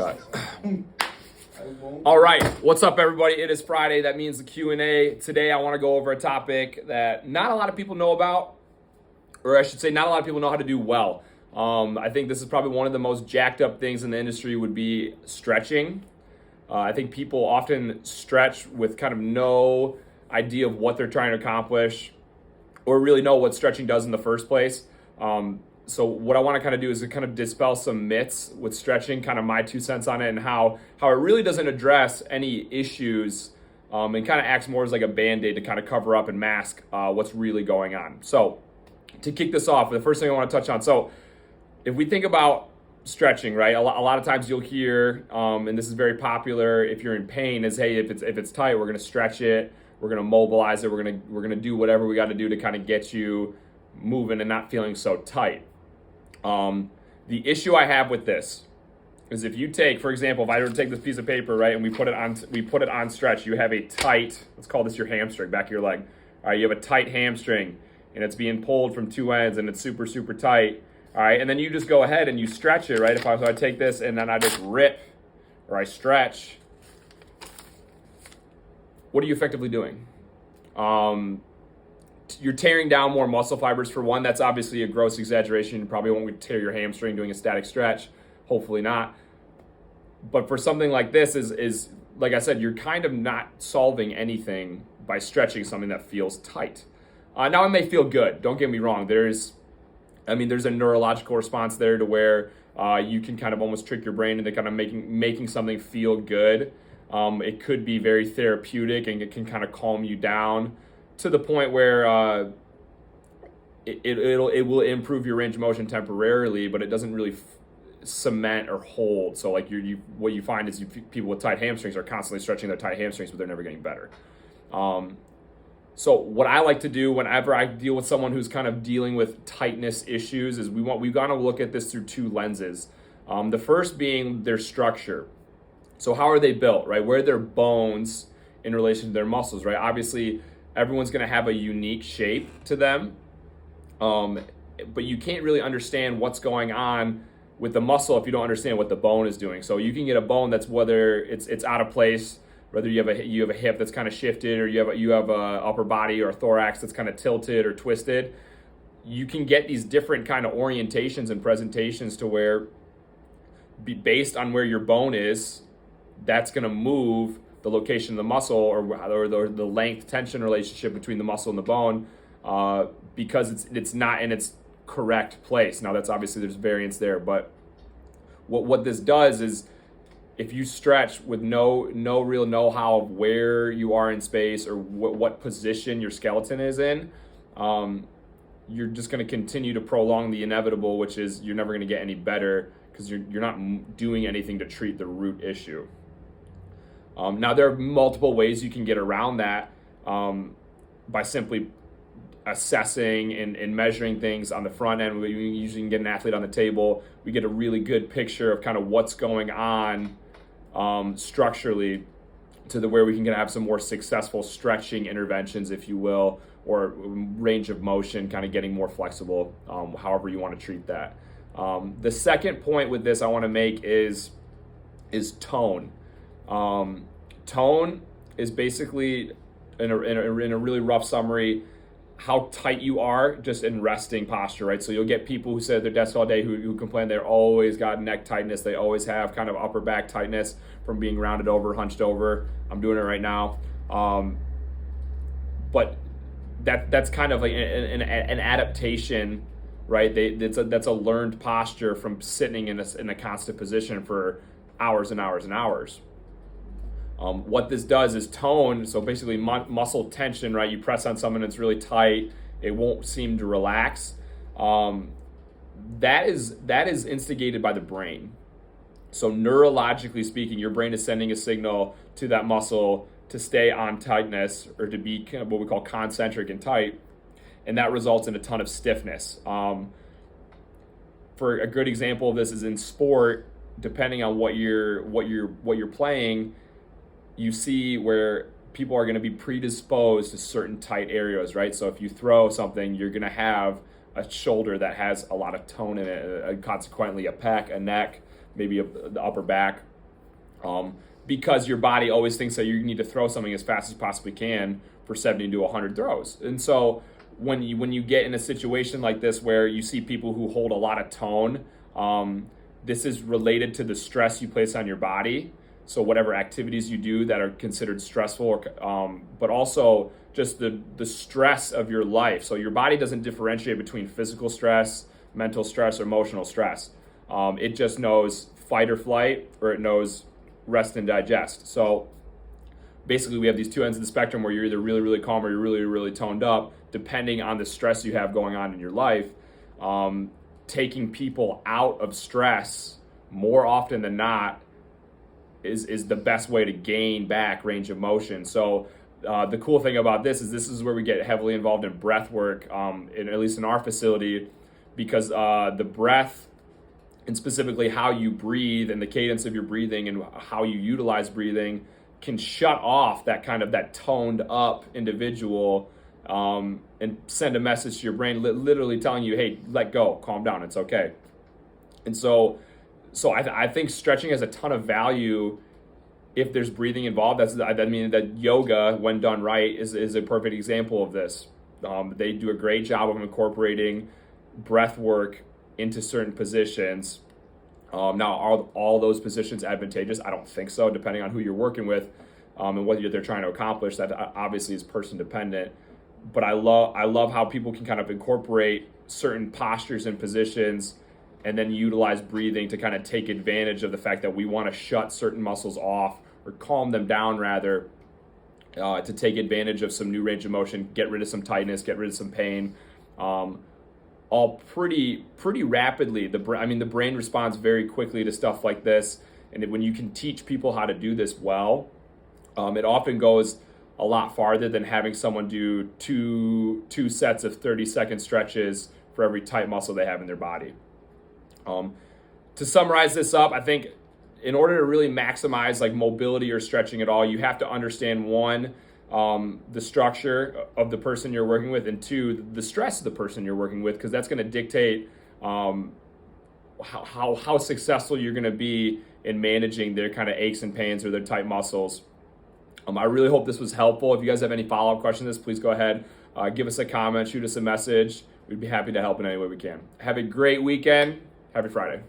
side. All right, what's up, everybody? It is Friday. That means the Q&A. Today, I want to go over a topic that not a lot of people know about, or I should say, not a lot of people know how to do well. I think this is probably one of the most jacked up things in the industry would be stretching. I think people often stretch with kind of no idea of what they're trying to accomplish or really know what stretching does in the first place. So what I want to kind of do is to kind of dispel some myths with stretching, kind of my 2 cents on it, and how it really doesn't address any issues and kind of acts more as like a Band-Aid to kind of cover up and mask what's really going on. So to kick this off, the first thing I want to touch on, so if we think about stretching, right, a lot of times you'll hear, and this is very popular if you're in pain, is, hey, if it's tight, we're going to stretch it, we're going to mobilize it, we're going to do whatever we got to do to kind of get you moving and not feeling so tight. The issue I have with this is if you take, for example, if I were to take this piece of paper, right, and we put it on stretch, you have a tight, let's call this your hamstring, back of your leg. All right, you have a tight hamstring and it's being pulled from two ends and it's super, super tight. All right, and then you just go ahead and you stretch it, right? If I take this and then I just rip or I stretch, what are you effectively doing? You're tearing down more muscle fibers for one. That's obviously a gross exaggeration. You probably won't tear your hamstring doing a static stretch. Hopefully not. But for something like this is like I said, you're kind of not solving anything by stretching something that feels tight. Now it may feel good. Don't get me wrong. There's a neurological response there to where you can kind of almost trick your brain into kind of making something feel good. It could be very therapeutic and it can kind of calm you down to the point where it will improve your range of motion temporarily, but it doesn't really cement or hold. So like what you find is people with tight hamstrings are constantly stretching their tight hamstrings, but they're never getting better. So what I like to do whenever I deal with someone who's kind of dealing with tightness issues is we've got to look at this through two lenses. The first being their structure. So how are they built, right? Where are their bones in relation to their muscles, right? Obviously, everyone's going to have a unique shape to them, but you can't really understand what's going on with the muscle if you don't understand what the bone is doing. So you can get a bone that's whether it's out of place, whether you have a hip that's kind of shifted, or you have a upper body or a thorax that's kind of tilted or twisted. You can get these different kind of orientations and presentations to where, based on where your bone is, that's going to move the location of the muscle or the length tension relationship between the muscle and the bone because it's not in its correct place. Now that's obviously there's variance there, but what this does is if you stretch with no real know-how of where you are in space or what position your skeleton is in, you're just going to continue to prolong the inevitable, which is you're never going to get any better because you're not doing anything to treat the root issue. Now, there are multiple ways you can get around that by simply assessing and measuring things on the front end. We usually can get an athlete on the table. We get a really good picture of kind of what's going on structurally to where we can have some more successful stretching interventions, if you will, or range of motion, kind of getting more flexible, however you want to treat that. The second point with this I want to make is tone. Tone is basically, in a really rough summary, how tight you are just in resting posture, right? So you'll get people who sit at their desk all day who complain they're always got neck tightness. They always have kind of upper back tightness from being rounded over, hunched over. I'm doing it right now. But that's kind of like an adaptation, right? That's a learned posture from sitting in a constant position for hours and hours and hours. What this does is tone, so basically muscle tension, right? You press on something that's really tight, it won't seem to relax. That is instigated by the brain. So neurologically speaking, your brain is sending a signal to that muscle to stay on tightness or to be kind of what we call concentric and tight, and that results in a ton of stiffness. For a good example of this is in sport, depending on what you're playing, you see where people are going to be predisposed to certain tight areas, right? So if you throw something, you're going to have a shoulder that has a lot of tone in it, consequently a pec, a neck, maybe the upper back. because your body always thinks that you need to throw something as fast as you possibly can for 70 to 100 throws. And so when you get in a situation like this where you see people who hold a lot of tone, this is related to the stress you place on your body. So whatever activities you do that are considered stressful, but also just the stress of your life. So your body doesn't differentiate between physical stress, mental stress, or emotional stress. It just knows fight or flight, or it knows rest and digest. So basically we have these two ends of the spectrum where you're either really, really calm or you're really, really toned up, depending on the stress you have going on in your life. Taking people out of stress more often than not is the best way to gain back range of motion. So the cool thing about this is where we get heavily involved in breath work, at least in our facility, because the breath, and specifically how you breathe and the cadence of your breathing and how you utilize breathing, can shut off that toned up individual, and send a message to your brain, literally telling you, hey, let go, calm down, it's okay. And so I think stretching has a ton of value if there's breathing involved. That yoga, when done right, is a perfect example of this. They do a great job of incorporating breath work into certain positions. Now, are all those positions advantageous? I don't think so, depending on who you're working with, and what they're trying to accomplish. That obviously is person dependent. But I love how people can kind of incorporate certain postures and positions and then utilize breathing to kind of take advantage of the fact that we want to shut certain muscles off, or calm them down rather, to take advantage of some new range of motion, get rid of some tightness, get rid of some pain, all pretty rapidly. The brain responds very quickly to stuff like this, and when you can teach people how to do this well, it often goes a lot farther than having someone do two sets of 30-second stretches for every tight muscle they have in their body. To summarize this up, I think in order to really maximize like mobility or stretching at all, you have to understand, one, the structure of the person you're working with, and two, the stress of the person you're working with, because that's going to dictate how successful you're going to be in managing their kind of aches and pains or their tight muscles. I really hope this was helpful. If you guys have any follow-up questions, please go ahead, give us a comment, shoot us a message. We'd be happy to help in any way we can. Have a great weekend. Happy Friday.